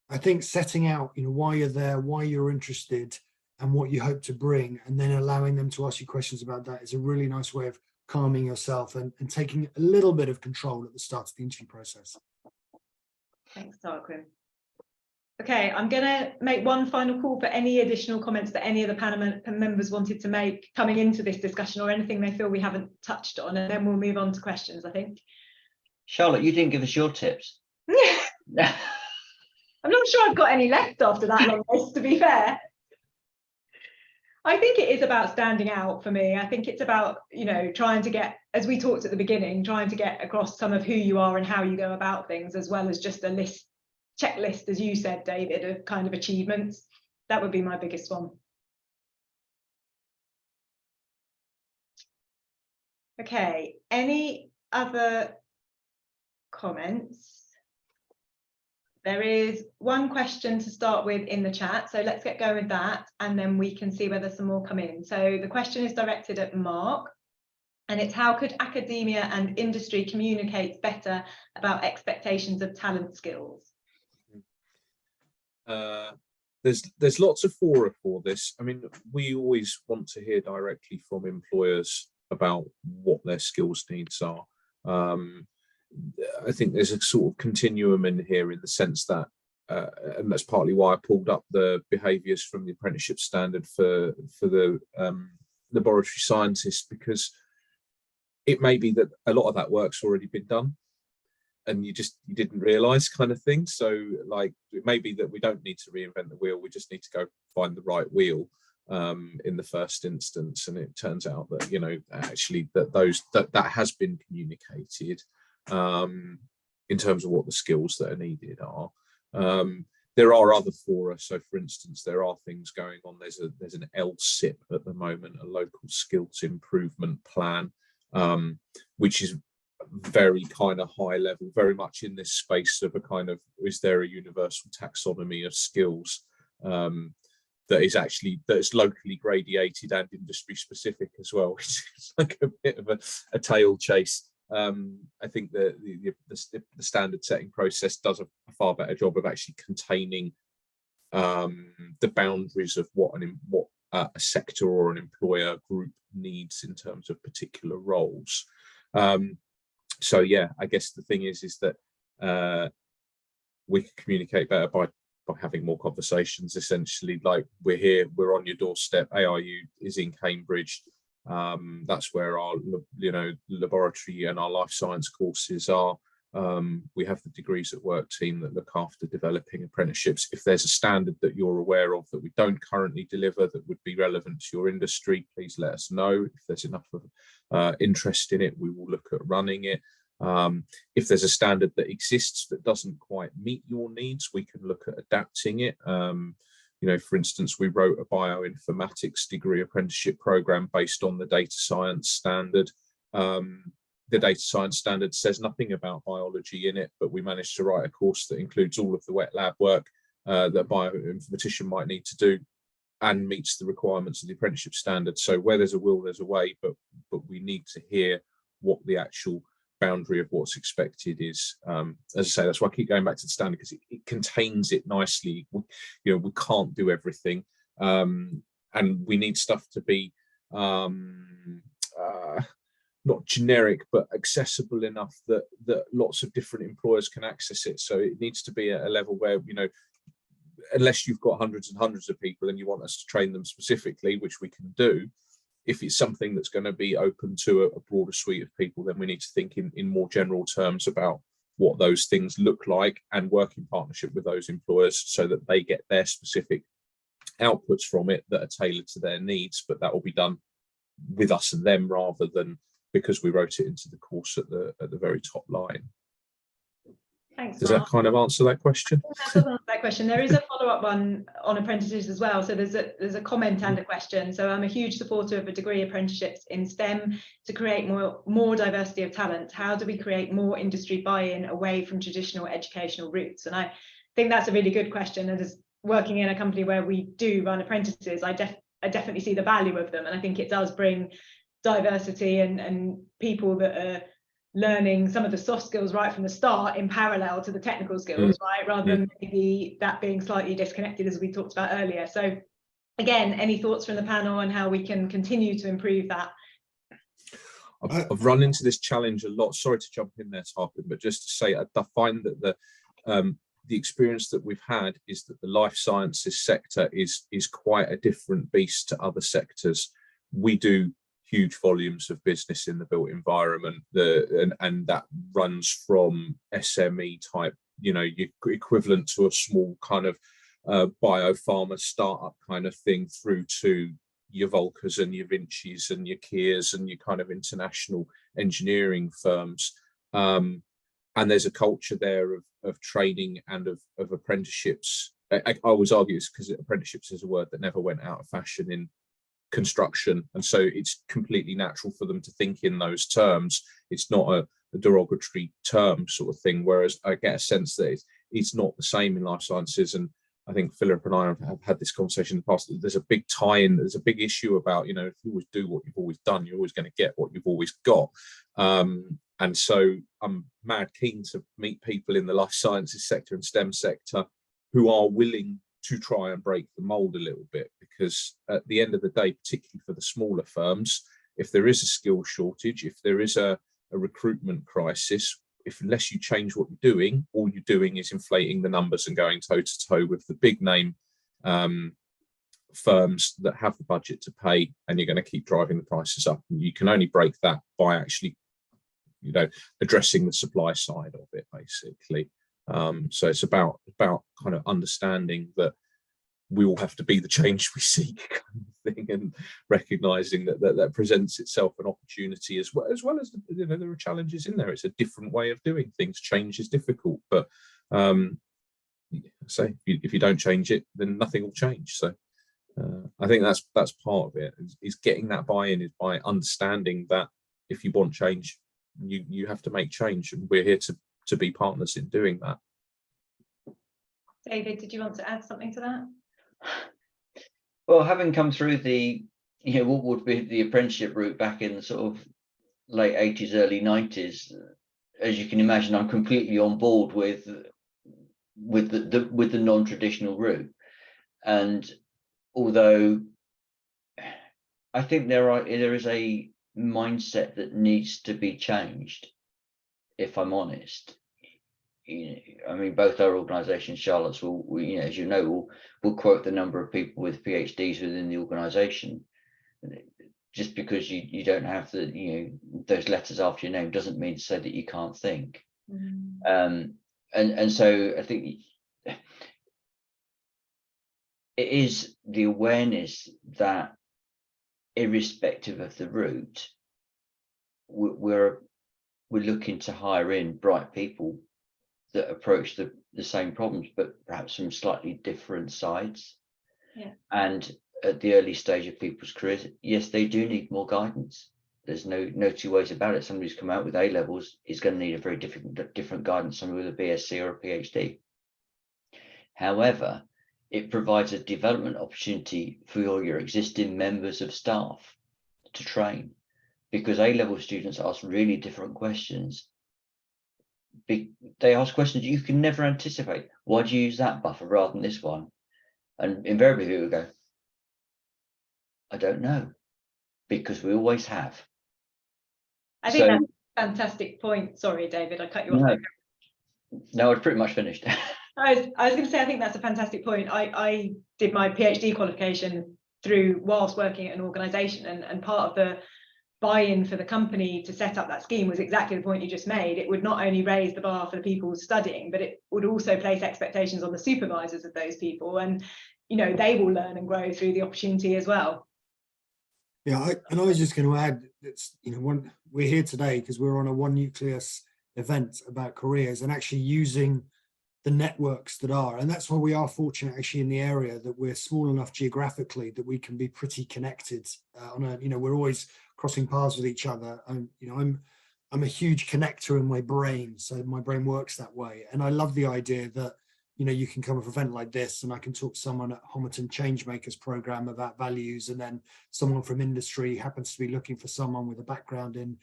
I think setting out, you know, why you're there, why you're interested, and what you hope to bring, and then allowing them to ask you questions about that is a really nice way of calming yourself and taking a little bit of control at the start of the interview process. Thanks, Tarquin. Okay, I'm going to make one final call for any additional comments that any of the panel members wanted to make coming into this discussion, or anything they feel we haven't touched on, and then we'll move on to questions, I think. Charlotte, you didn't give us your tips. I'm not sure I've got any left after that long list, to be fair. I think it is about standing out for me. I think it's about, you know, trying to get, as we talked at the beginning, trying to get across some of who you are and how you go about things, as well as just a checklist, as you said, David, of kind of achievements. That would be my biggest one. Okay, any other comments? There is one question to start with in the chat, so let's get going with that, and then we can see whether some more come in. So the question is directed at Mark, and it's, how could academia and industry communicate better about expectations of talent skills? There's lots of fora for this. I mean, we always want to hear directly from employers about what their skills needs are. I think there's a sort of continuum in here, in the sense that, and that's partly why I pulled up the behaviours from the apprenticeship standard for the laboratory scientists, because it may be that a lot of that work's already been done and you didn't realise, kind of thing. So like, it may be that we don't need to reinvent the wheel, we just need to go find the right wheel in the first instance. And it turns out that, you know, actually that has been communicated in terms of what the skills that are needed are. there are other fora. So for instance, there are things going on. There's an LSIP at the moment, a local skills improvement plan, which is very kind of high level, very much in this space of a kind of, is there a universal taxonomy of skills that is locally gradiated and industry specific as well, which is like a bit of a tail chase. I think the standard setting process does a far better job of actually containing the boundaries of what a sector or an employer group needs in terms of particular roles. So yeah, I guess the thing is that we can communicate better by having more conversations. Essentially, like, we're here, we're on your doorstep. ARU is in Cambridge. That's where our laboratory and our life science courses are. We have the Degrees at Work team that look after developing apprenticeships. If there's a standard that you're aware of that we don't currently deliver that would be relevant to your industry, please let us know. If there's enough of interest in it, we will look at running it. If there's a standard that exists that doesn't quite meet your needs, we can look at adapting it. For instance, we wrote a bioinformatics degree apprenticeship program based on the data science standard. The data science standard says nothing about biology in it, but we managed to write a course that includes all of the wet lab work that a bioinformatician might need to do and meets the requirements of the apprenticeship standard. So where there's a will, there's a way, but we need to hear what the actual boundary of what's expected is. As I say, that's why I keep going back to the standard, because it contains it nicely. We can't do everything, and we need stuff to be not generic but accessible enough that lots of different employers can access it. So it needs to be at a level where, unless you've got hundreds and hundreds of people and you want us to train them specifically, which we can do, if it's something that's going to be open to a broader suite of people, then we need to think in more general terms about what those things look like and work in partnership with those employers so that they get their specific outputs from it that are tailored to their needs. But that will be done with us and them rather than because we wrote it into the course at the very top line. Thanks, Does Mark. that kind of answer that question? That does answer that question. There is a follow-up one on apprentices as well. So there's a comment and a question. So I'm a huge supporter of a degree apprenticeships in STEM to create more diversity of talent. How do we create more industry buy-in away from traditional educational routes? And I think that's a really good question. And as working in a company where we do run apprentices, I definitely see the value of them. And I think it does bring diversity and people that are learning some of the soft skills right from the start in parallel to the technical skills, right? Rather than maybe that being slightly disconnected, as we talked about earlier. So again, any thoughts from the panel on how we can continue to improve that? I've run into this challenge a lot. Sorry to jump in there, Tarpin, but just to say, I find that the experience that we've had is that the life sciences sector is quite a different beast to other sectors. We do huge volumes of business in the built environment, and that runs from SME type, equivalent to a small kind of biopharma startup kind of thing, through to your Volkers and your Vinci's and your Kias and your kind of international engineering firms. And there's a culture there of training and of apprenticeships. I always argue it's because apprenticeships is a word that never went out of fashion in construction, and so it's completely natural for them to think in those terms. It's not a derogatory term sort of thing, whereas I get a sense that it's not the same in life sciences. And I think Philip and I have had this conversation in the past. There's a big tie-in, there's a big issue about, if you always do what you've always done, you're always going to get what you've always got. And so I'm mad keen to meet people in the life sciences sector and STEM sector who are willing to try and break the mold a little bit, because at the end of the day, particularly for the smaller firms, if there is a skill shortage, if there is a recruitment crisis, unless you change what you're doing, all you're doing is inflating the numbers and going toe to toe with the big name firms that have the budget to pay, and you're going to keep driving the prices up. And you can only break that by actually, addressing the supply side of it, basically. So it's about kind of understanding that we all have to be the change we seek, kind of thing, and recognizing that presents itself an opportunity as well as there are challenges in there. It's a different way of doing things. Change is difficult, but So if you don't change it, then nothing will change. So I think that's part of it, is getting that buy-in, is by understanding that if you want change, you have to make change, and we're here to be partners in doing that. David, did you want to add something to that? Well, having come through the, what would be the apprenticeship route back in the sort of late 80s, early 90s, as you can imagine, I'm completely on board with the non-traditional route. And although I think there is a mindset that needs to be changed, if I'm honest. I mean, both our organisations, Charlotte's, will as you know, will quote the number of people with PhDs within the organisation. Just because you don't have those letters after your name doesn't mean to say that you can't think. And so I think it is the awareness that, irrespective of the route, we're looking to hire in bright people that approach the same problems, but perhaps from slightly different sides. Yeah. And at the early stage of people's careers, yes, they do need more guidance. There's no two ways about it. Somebody who's come out with A levels is going to need a very different guidance. Somebody with a BSc or a PhD. However, it provides a development opportunity for your existing members of staff to train, because A-level students ask really different questions. They ask questions you can never anticipate. Why do you use that buffer rather than this one? And invariably people go, I don't know, because we always have. I think that's a fantastic point. Sorry, David, I cut you off. No, I've pretty much finished. I was going to say, I think that's a fantastic point. I did my PhD qualification whilst working at an organisation, and part of the buy-in for the company to set up that scheme was exactly the point you just made. It would not only raise the bar for the people studying, but it would also place expectations on the supervisors of those people, and they will learn and grow through the opportunity as well. Yeah, I was just going to add that we're here today because we're on a One Nucleus event about careers and actually using the networks that are, and that's why we are fortunate actually in the area that we're small enough geographically that we can be pretty connected we're always crossing paths with each other. And I'm a huge connector in my brain, so my brain works that way, and I love the idea that you can come to an event like this and I can talk to someone at Homerton Changemakers program about values, and then someone from industry happens to be looking for someone with a background in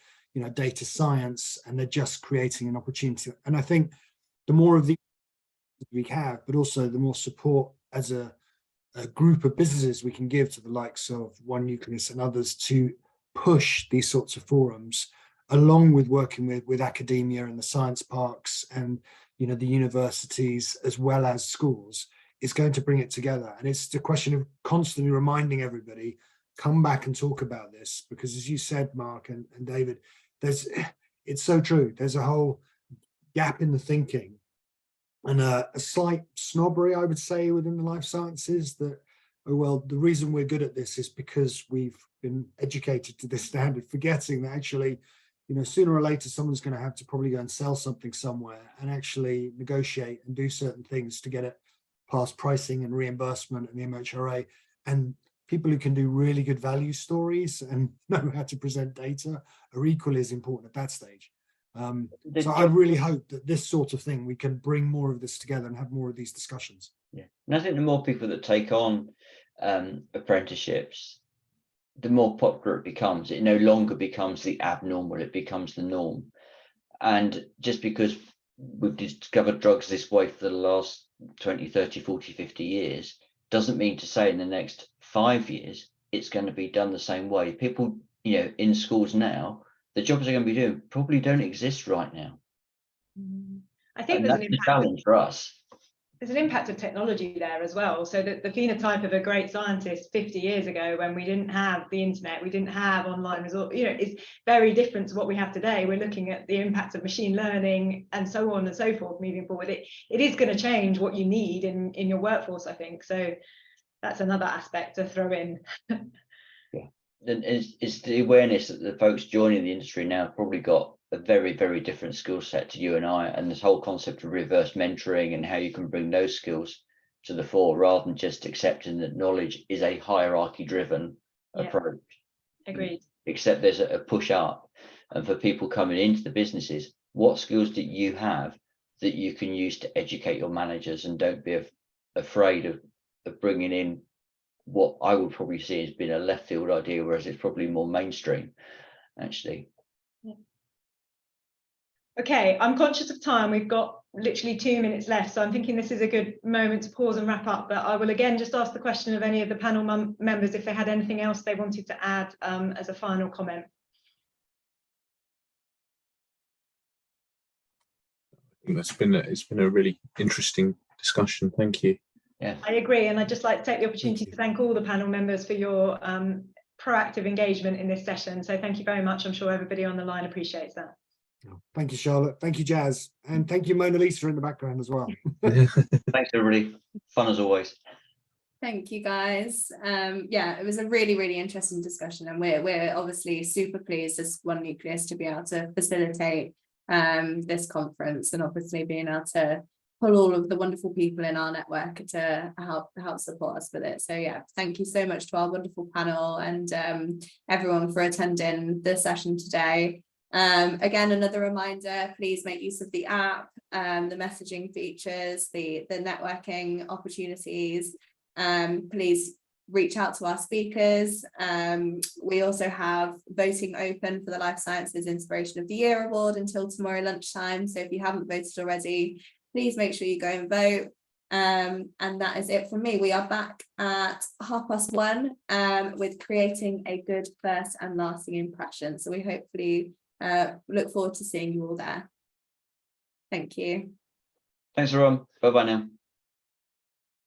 data science, and they're just creating an opportunity. And I think the more of the we have, but also the more support as a group of businesses we can give to the likes of One Nucleus and others to push these sorts of forums, along with working with academia and the science parks and the universities as well as schools, is going to bring it together. And it's the question of constantly reminding everybody, come back and talk about this, because as you said, Mark and David, it's so true. There's a whole gap in the thinking and a slight snobbery, I would say, within the life sciences that, oh, well, the reason we're good at this is because we've been educated to this standard, forgetting that actually, sooner or later, someone's going to have to probably go and sell something somewhere and actually negotiate and do certain things to get it past pricing and reimbursement and the MHRA. And people who can do really good value stories and know how to present data are equally as important at that stage. So I really hope that this sort of thing, we can bring more of this together and have more of these discussions. Yeah, and I think the more people that take on apprenticeships, the more popular it becomes. It no longer becomes the abnormal, it becomes the norm. And just because we've discovered drugs this way for the last 20, 30, 40, 50 years, doesn't mean to say in the next 5 years, it's going to be done the same way. People, in schools now, the jobs they're going to be doing probably don't exist right now. I think that's the challenge for us. There's an impact of technology there as well. So that the phenotype of a great scientist 50 years ago, when we didn't have the internet, we didn't have online resources, is very different to what we have today. We're looking at the impact of machine learning and so on and so forth moving forward. It is going to change what you need in your workforce, I think. So that's another aspect to throw in. Yeah. And it's the awareness that the folks joining the industry now have probably got a very, very different skill set to you and I, and this whole concept of reverse mentoring and how you can bring those skills to the fore rather than just accepting that knowledge is a hierarchy driven approach. Agreed. Except there's a push up, and for people coming into the businesses, what skills do you have that you can use to educate your managers, and don't be afraid of bringing in what I would probably see as being a left field idea, whereas it's probably more mainstream actually. Okay, I'm conscious of time. We've got literally 2 minutes left, so I'm thinking this is a good moment to pause and wrap up. But I will again just ask the question of any of the panel members if they had anything else they wanted to add as a final comment. I think it's been a really interesting discussion. Thank you. Yeah, I agree, and I'd just like to take the opportunity to thank all the panel members for your proactive engagement in this session. So thank you very much. I'm sure everybody on the line appreciates that. Thank you, Charlotte. Thank you, Jazz. And thank you, Mona Lisa, in the background as well. thanks everybody. Fun as always. Thank you, guys. Yeah, it was a really, really interesting discussion, and we're obviously super pleased as One Nucleus to be able to facilitate this conference, and obviously being able to pull all of the wonderful people in our network to help support us with it. So yeah, thank you so much to our wonderful panel and everyone for attending the session today. Again, another reminder, please make use of the app, the messaging features, the networking opportunities. Please reach out to our speakers. We also have voting open for the Life Sciences Inspiration of the Year Award until tomorrow lunchtime. So if you haven't voted already, please make sure you go and vote. And that is it from me. We are back at 1:30 with creating a good first and lasting impression. So we hopefully look forward to seeing you all there. Thank you. Thanks everyone. Bye bye now.